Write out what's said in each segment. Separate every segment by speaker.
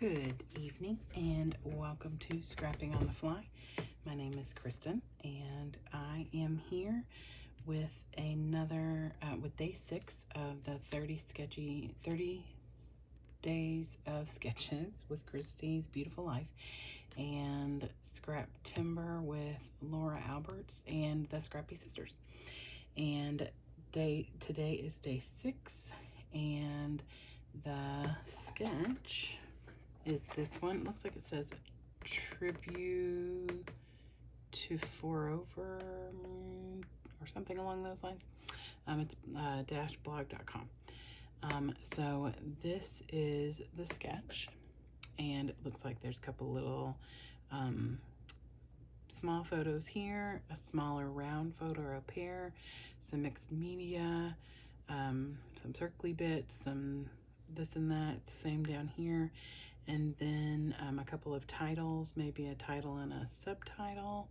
Speaker 1: Good evening and welcome to Scrapping on the Fly. My name is Kristen and I am here with another, with day 6 of the 30 days of sketches with Christy's Beautiful Life and Scraptember with Laura Alberts and the Scrappy Sisters. And today is day 6 and the sketch is this one. It looks like it says tribute to Forever or something along those lines. It's -blog.com. So this is the sketch, and it looks like there's a couple little small photos here, a smaller round photo up here, some mixed media, some circly bits, some this and that, same down here, and then a couple of titles, maybe a title and a subtitle,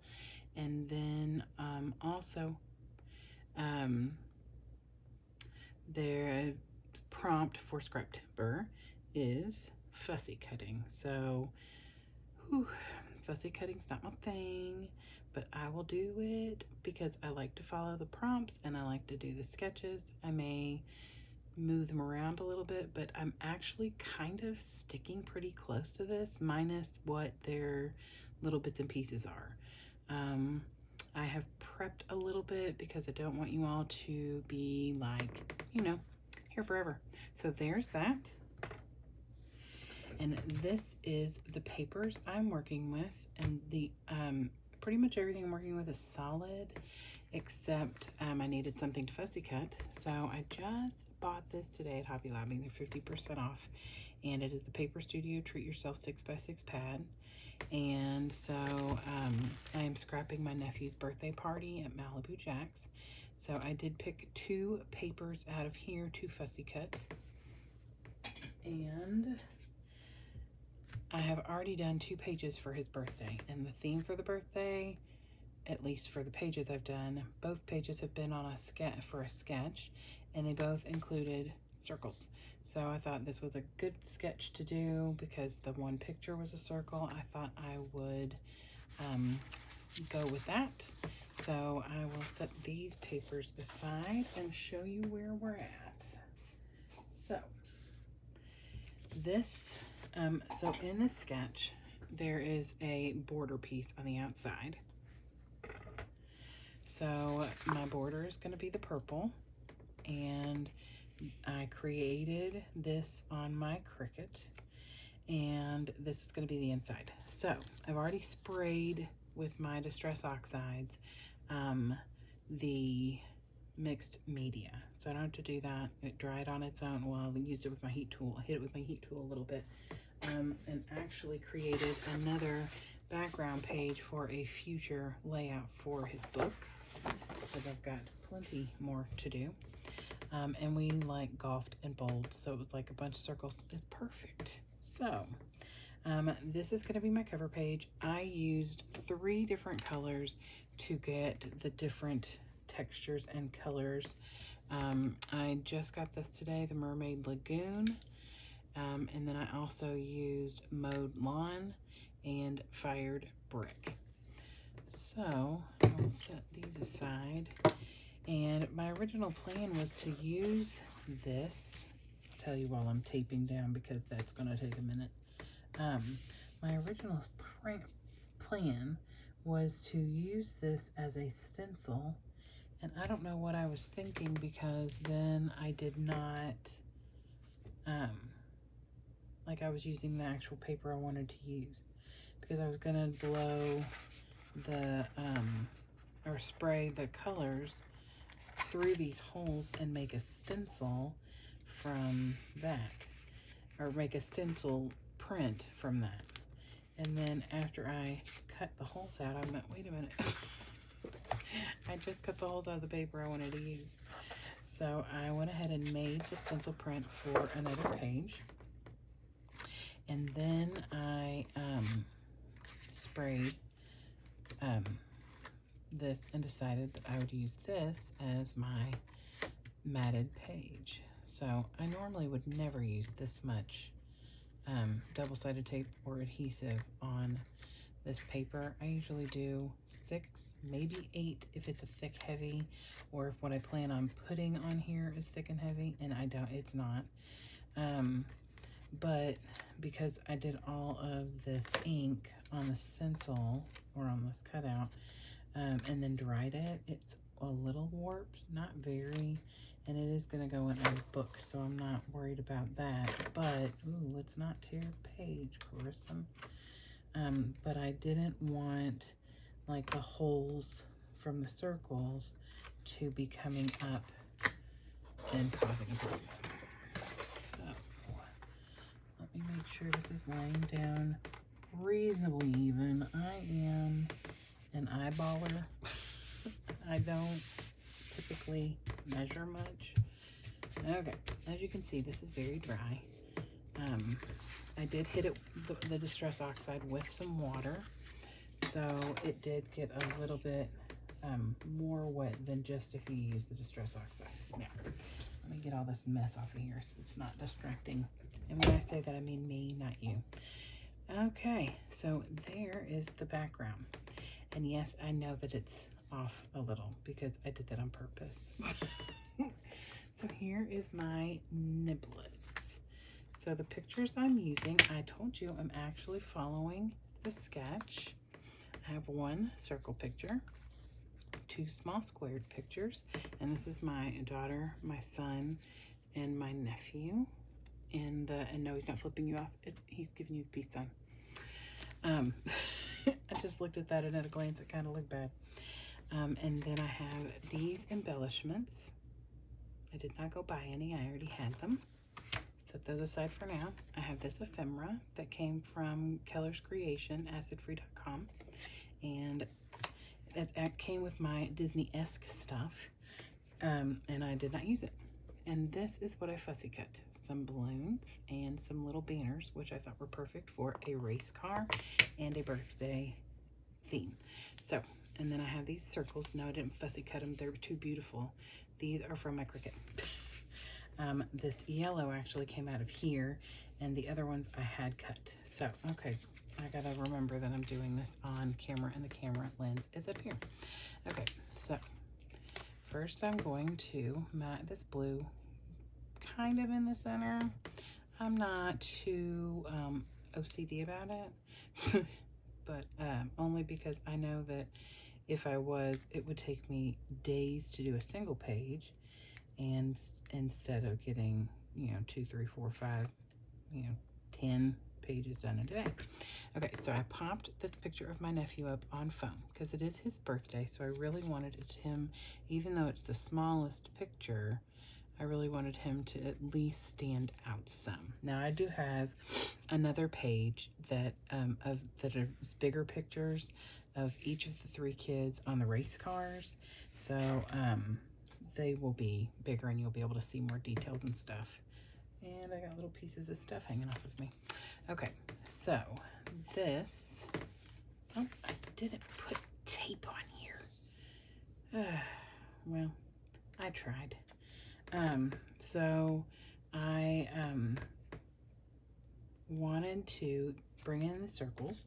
Speaker 1: and then also their prompt for Scraptember is fussy cutting. So fussy cutting's not my thing, but I will do it because I like to follow the prompts and I like to do the sketches. I may move them around a little bit, but I'm actually kind of sticking pretty close to this, minus what their little bits and pieces are. I have prepped a little bit because I don't want you all to be like, here forever. So there's that. And this is the papers I'm working with, and the pretty much everything I'm working with is solid, except I needed something to fussy cut. So I just bought this today at Hobby Lobby. They're 50% off, and it is the Paper Studio Treat Yourself 6x6 pad. And so I am scrapping my nephew's birthday party at Malibu Jack's. So I did pick 2 papers out of here to fussy cut, and I have already done 2 pages for his birthday, and the theme for the birthday, at least for the pages I've done, both pages have been on a sketch, and they both included circles. So I thought this was a good sketch to do because the one picture was a circle. I thought I would go with that. So I will set these papers aside and show you where we're at. So this, so in this sketch, there is a border piece on the outside. So my border is going to be the purple, and I created this on my Cricut, and this is going to be the inside. So I've already sprayed with my Distress Oxides the mixed media, so I don't have to do that. It dried on its own. Well, I used it with my heat tool. I hit it with my heat tool a little bit, and actually created another background page for a future layout for his book, because I've got plenty more to do. And we like golfed and bowled, so it was like a bunch of circles. It's perfect. So this is going to be my cover page. I used 3 different colors to get the different textures and colors. I just got this today, the Mermaid Lagoon, and then I also used Mowed Lawn and Fired Brick. So I'll set these aside. And my original plan was to use this. I'll tell you while I'm taping down because that's going to take a minute. My original plan was to use this as a stencil, and I don't know what I was thinking, because then I did not, like I was using the actual paper I wanted to use, because I was going to blow the, or spray the colors through these holes and make a stencil from that, or make a stencil print from that. And then after I cut the holes out, I went, wait a minute, I just cut the holes out of the paper I wanted to use. So I went ahead and made the stencil print for another page, and then I sprayed this and decided that I would use this as my matted page. So I normally would never use this much double-sided tape or adhesive on this paper. I usually do 6, maybe 8 if it's a thick heavy, or if what I plan on putting on here is thick and heavy, and I don't, it's not. But because I did all of this ink on the stencil or on this cutout, and then dried it, it's a little warped, not very, and it is going to go in a book, so I'm not worried about that. But ooh, let's not tear the page, Carissa. But I didn't want like the holes from the circles to be coming up and causing a problem. So let me make sure this is laying down reasonably even. I am an eyeballer. I don't typically measure much. Okay, as you can see, this is very dry. I did hit it, the Distress Oxide, with some water, so it did get a little bit more wet than just if you use the Distress Oxide. Now, let me get all this mess off of here so it's not distracting. And when I say that, I mean me, not you. Okay, so there is the background. And yes, I know that it's off a little because I did that on purpose. So here is my niblets. So the pictures I'm using, I told you I'm actually following the sketch. I have one circle picture, 2 small squared pictures, and this is my daughter, my son, and my nephew. And no, he's not flipping you off. He's giving you the peace sign. I just looked at that and at a glance it kind of looked bad. And then I have these embellishments. I did not go buy any, I already had them. Set those aside for now. I have this ephemera that came from Keller's Creation, acidfree.com, and that came with my Disney-esque stuff, and I did not use it. And this is what I fussy cut. Some balloons and some little banners, which I thought were perfect for a race car and a birthday theme. So, and then I have these circles. No, I didn't fussy cut them. They're too beautiful. These are from my Cricut. This yellow actually came out of here, and the other ones I had cut. So, okay, I gotta remember that I'm doing this on camera, and the camera lens is up here. Okay, so first I'm going to mat this blue kind of in the center. I'm not too OCD about it, but only because I know that if I was, it would take me days to do a single page, and instead of getting, 2, 3, 4, 5, 10 pages done in a day. Okay, so I popped this picture of my nephew up on phone because it is his birthday, so I really wanted him, even though it's the smallest picture, I really wanted him to at least stand out some. Now I do have another page that that are bigger pictures of each of the 3 kids on the race cars. So they will be bigger and you'll be able to see more details and stuff. And I got little pieces of stuff hanging off of me. Okay, so this, oh, I didn't put tape on here. Well, I tried. So I wanted to bring in the circles,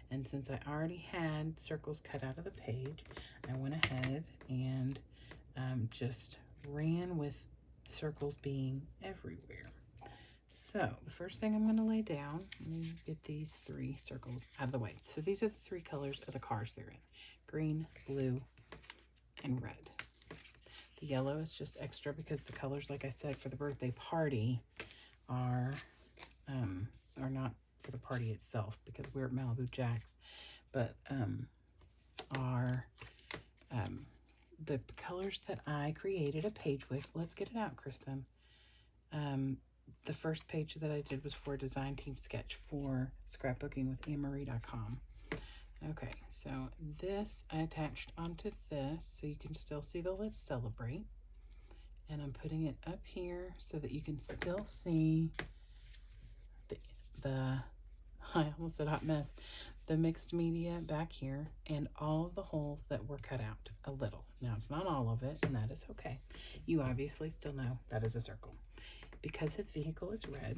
Speaker 1: and since I already had circles cut out of the page, I went ahead and just ran with circles being everywhere. So the first thing I'm going to lay down, let me get these 3 circles out of the way. So these are the 3 colors of the cars they're in: green, blue, and red. The yellow is just extra because the colors, like I said, for the birthday party are not for the party itself because we're at Malibu Jack's, but are the colors that I created a page with. Let's get it out, Kristen. The first page that I did was for a design team sketch for scrapbookingwithanemarie.com. Okay, so this I attached onto this so you can still see the Let's Celebrate. And I'm putting it up here so that you can still see the I almost said hot mess, the mixed media back here, and all of the holes that were cut out a little. Now, it's not all of it, and that is okay. You obviously still know that is a circle. Because his vehicle is red,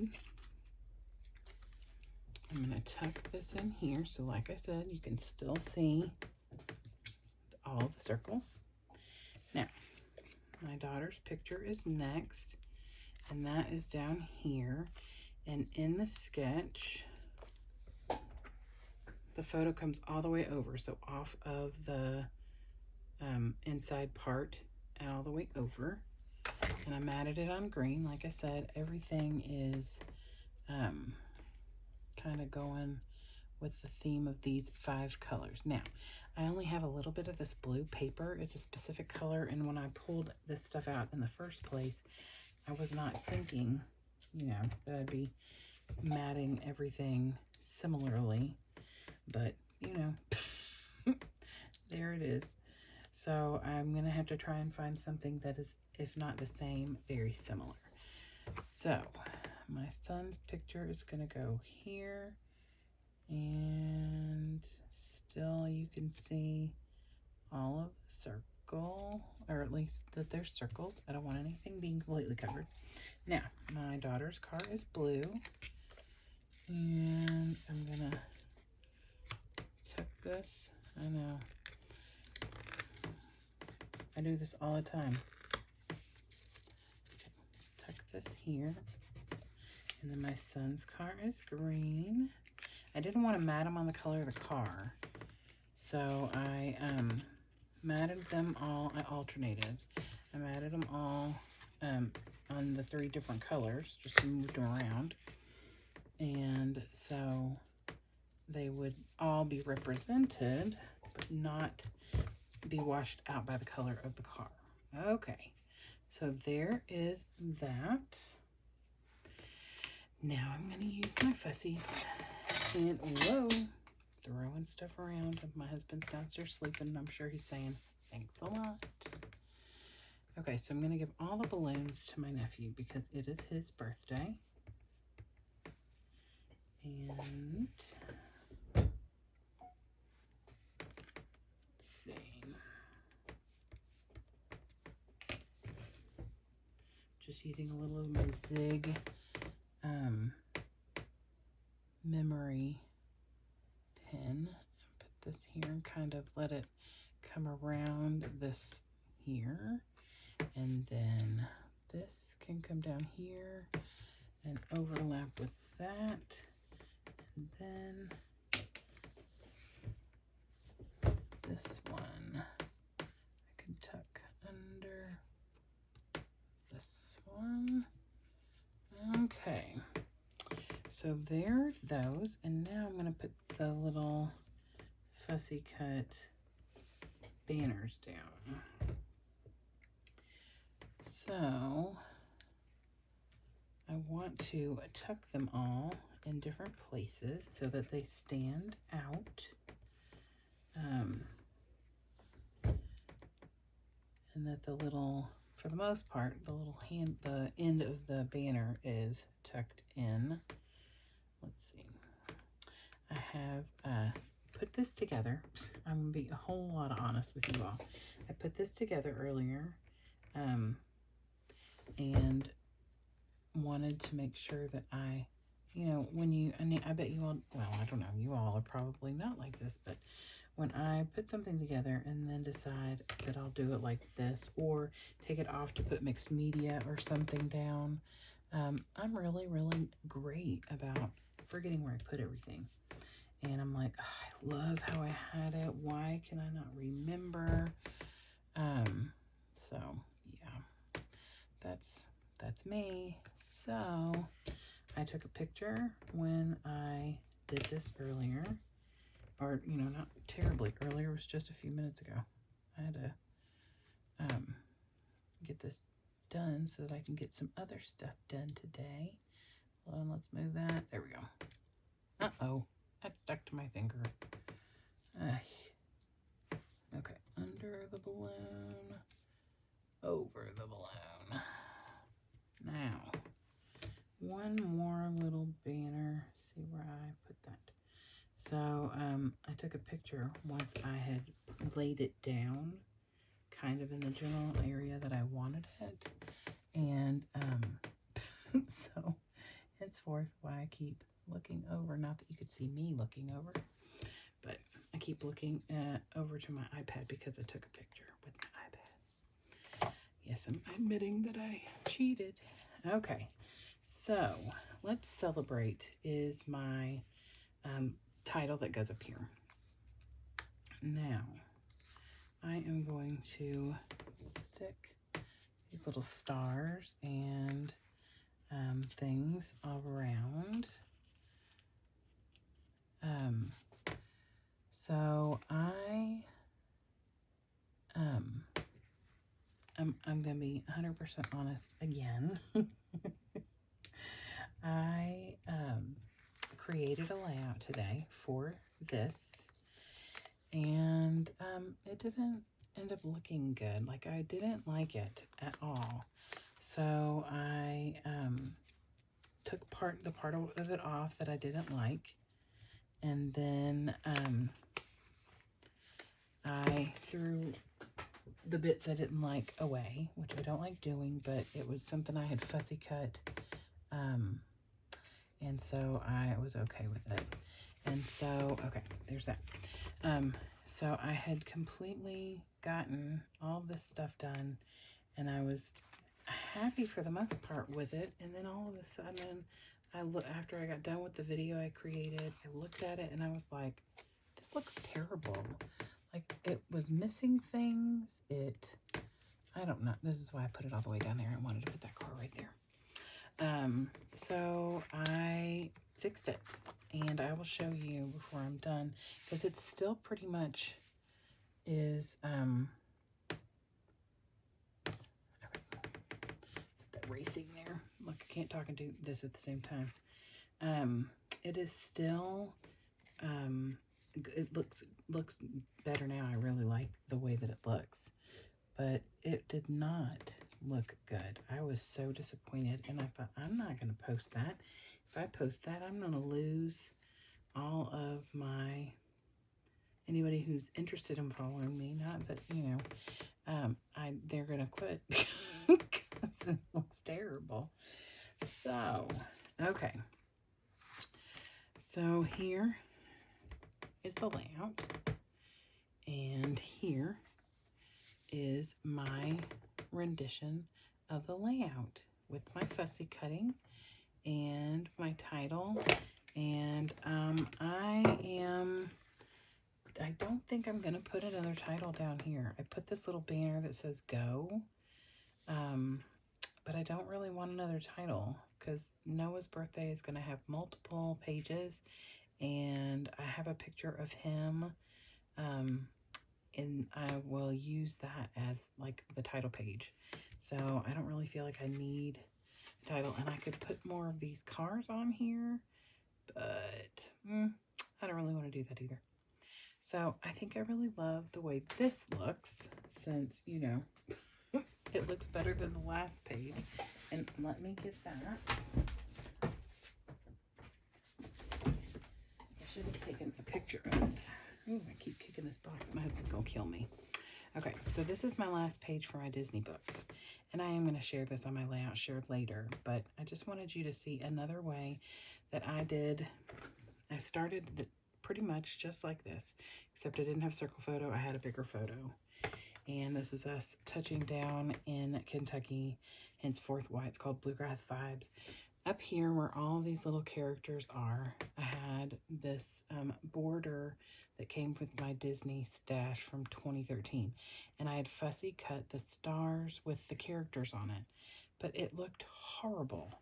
Speaker 1: I'm going to tuck this in here. So like I said, you can still see all the circles. Now, my daughter's picture is next, and that is down here. And in the sketch, the photo comes all the way over, so off of the inside part and all the way over. And I matted it on green. Like I said, everything is kind of going with the theme of these 5 colors. Now, I only have a little bit of this blue paper. It's a specific color, and when I pulled this stuff out in the first place, I was not thinking, you know, that I'd be matting everything similarly, but, you know, there it is. So I'm going to have to try and find something that is, if not the same, very similar. So my son's picture is going to go here, and still you can see all of the circle, or at least that there's circles. I don't want anything being completely covered. Now, my daughter's car is blue, and I'm going to tuck this. I know. I do this all the time. Tuck this here. And then my son's car is green. I didn't want to mat them on the color of the car, so I matted them all. I alternated. I matted them all on the 3 different colors, just moved them around. And so they would all be represented, but not be washed out by the color of the car. Okay, so there is that. Now I'm going to use my fussies, and whoa, throwing stuff around. My husband's downstairs sleeping. I'm sure he's saying, thanks a lot. Okay, so I'm going to give all the balloons to my nephew because it is his birthday. And let's see. Just using a little of my Zig memory pen. Put this here and kind of let it come around this here. And then this can come down here and overlap with that. And then this one I can tuck under this one. Okay, so there's those, and now I'm going to put the little fussy cut banners down. So I want to tuck them all in different places so that they stand out. And that the little, for the most part, the end of the banner is tucked in. Let's see. I have put this together. I'm going to be a whole lot honest with you all. I put this together earlier and wanted to make sure that I, you know, I bet you all, well, I don't know, you all are probably not like this, but when I put something together and then decide that I'll do it like this or take it off to put mixed media or something down, I'm really, really great about forgetting where I put everything. And I'm like, oh, I love how I had it. Why can I not remember? So yeah, that's me. So I took a picture when I did this earlier, or, you know, not terribly earlier, it was just a few minutes ago. I had to get this done so that I can get some other stuff done today. Hold on, let's move that. There we go. Uh-oh, that stuck to my finger. Okay, under the balloon, over the balloon. Now, one more little banner. See where I put that. So I took a picture once I had laid it down, kind of in the general area that I wanted it. And so henceforth, why I keep looking over. Not that you could see me looking over, but I keep looking over to my iPad because I took a picture with my iPad. Yes, I'm admitting that I cheated. Okay, so Let's Celebrate is my title that goes up here. Now, I am going to stick these little stars and things all around. So I'm going to be 100% honest again. I created a layout today for this, and it didn't end up looking good. Like, I didn't like it at all. So I took the part of it off that I didn't like, and then I threw the bits I didn't like away, which I don't like doing, but it was something I had fussy cut, and so I was okay with it. And so, okay, there's that. So I had completely gotten all this stuff done, and I was happy for the most part with it. And then all of a sudden, after I got done with the video I created, I looked at it and I was like, this looks terrible. Like, it was missing things. I don't know. This is why I put it all the way down there. I wanted to put that car right there. So I fixed it, and I will show you before I'm done, because it still pretty much is, okay, put that racing there. Look, I can't talk and do this at the same time. It is still, it looks better now. I really like the way that it looks, but it did not look good. I was so disappointed, and I thought, I'm not going to post that. If I post that, I'm going to lose all of anybody who's interested in following me. Not that, they're going to quit because it looks terrible. So, okay. So here is the layout, and here is my rendition of the layout with my fussy cutting and my title. And I don't think I'm gonna put another title down here. I put this little banner that says go, but I don't really want another title because Noah's birthday is gonna have multiple pages, and I have a picture of him, and I will use that as like the title page. So I don't really feel like I need a title, and I could put more of these cars on here, but I don't really want to do that either. So I think I really love the way this looks, since, it looks better than the last page. And let me get that. I should have taken a picture of it. Ooh, I keep kicking this box. My husband's gonna kill me. Okay, so this is my last page for my Disney book, and I am going to share this on my layout shared later, but I just wanted you to see another way that I started pretty much just like this, except I didn't have circle photo, I had a bigger photo. And this is us touching down in Kentucky, henceforth why it's called Bluegrass Vibes. Up here where all these little characters are, I had this border that came with my Disney stash from 2013. And I had fussy cut the stars with the characters on it. But it looked horrible.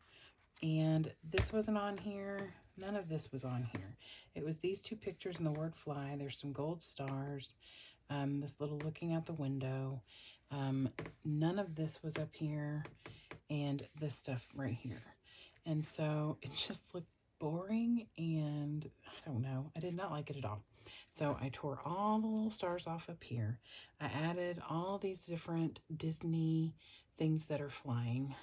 Speaker 1: And this wasn't on here. None of this was on here. It was these two pictures and the word fly. There's some gold stars. This little looking out the window. None of this was up here. And this stuff right here. And so it just looked boring, and I don't know. I did not like it at all. So I tore all the little stars off up here. I added all these different Disney things that are flying.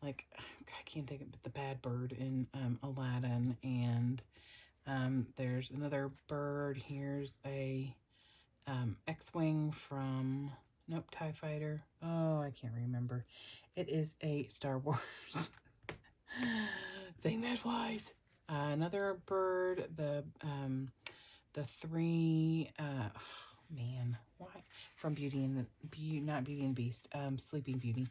Speaker 1: Like, I can't think of the bad bird in Aladdin. And there's another bird. Here's a X-Wing from, nope, TIE Fighter. Oh, I can't remember. It is a Star Wars thing that flies. Another bird, the three, man, why? From Beauty and the, not Beauty and the Beast, Sleeping Beauty.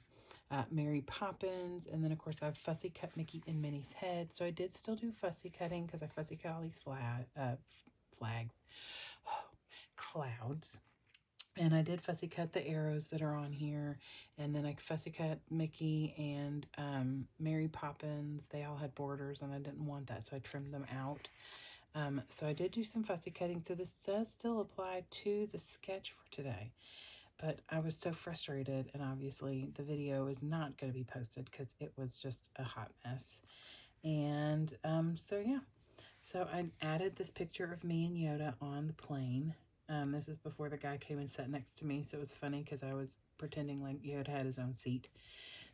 Speaker 1: Mary Poppins, and then of course I have fussy cut Mickey and Minnie's head. So I did still do fussy cutting because I fussy cut all these flags, clouds. And I did fussy cut the arrows that are on here, and then I fussy cut Mickey and Mary Poppins. They all had borders, and I didn't want that, so I trimmed them out. So I did do some fussy cutting, so this does still apply to the sketch for today. But I was so frustrated, and obviously the video is not going to be posted because it was just a hot mess. And so yeah, so I added this picture of me and Yoda on the plane. This is before the guy came and sat next to me, so it was funny because I was pretending like Yoda had his own seat.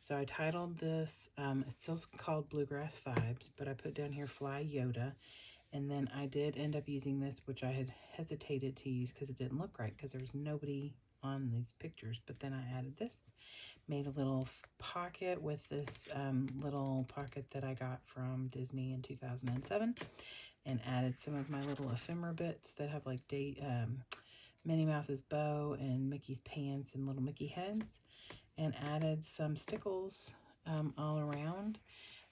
Speaker 1: So I titled this, it's still called Bluegrass Vibes, but I put down here Fly Yoda. And then I did end up using this, which I had hesitated to use because it didn't look right because there was nobody on these pictures. But then I added this, made a little pocket with this little pocket that I got from Disney in 2007, and added some of my little ephemera bits that have like Minnie Mouse's bow and Mickey's pants and little Mickey heads, and added some stickles all around.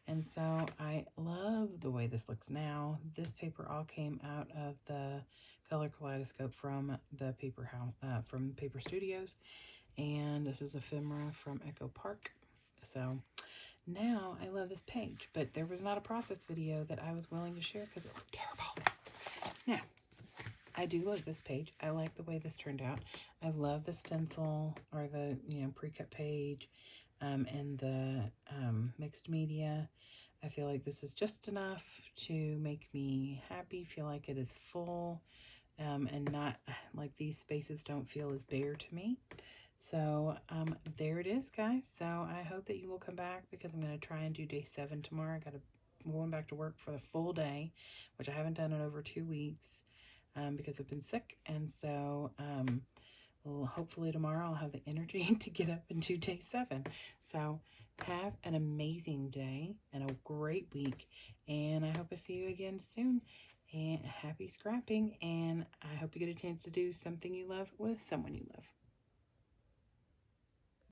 Speaker 1: And so I love the way this looks now. This paper all came out of the color kaleidoscope from the paper house, from Paper Studios, and this is ephemera from Echo Park. So now I love this page, but there was not a process video that I was willing to share because it looked terrible. Now, I do like this page. I like the way this turned out. I love the stencil, or the pre-cut page, and the mixed media. I feel like this is just enough to make me happy, feel like it is full, and not like these spaces don't feel as bare to me. So there it is, guys. So I hope that you will come back, because I'm going to try and do day 7 tomorrow. I'm going back to work for the full day, which I haven't done in over 2 weeks because I've been sick. And so well, hopefully tomorrow I'll have the energy to get up and do day 7. So have an amazing day and a great week, and I hope I see you again soon. And happy scrapping, and I hope you get a chance to do something you love with someone you love.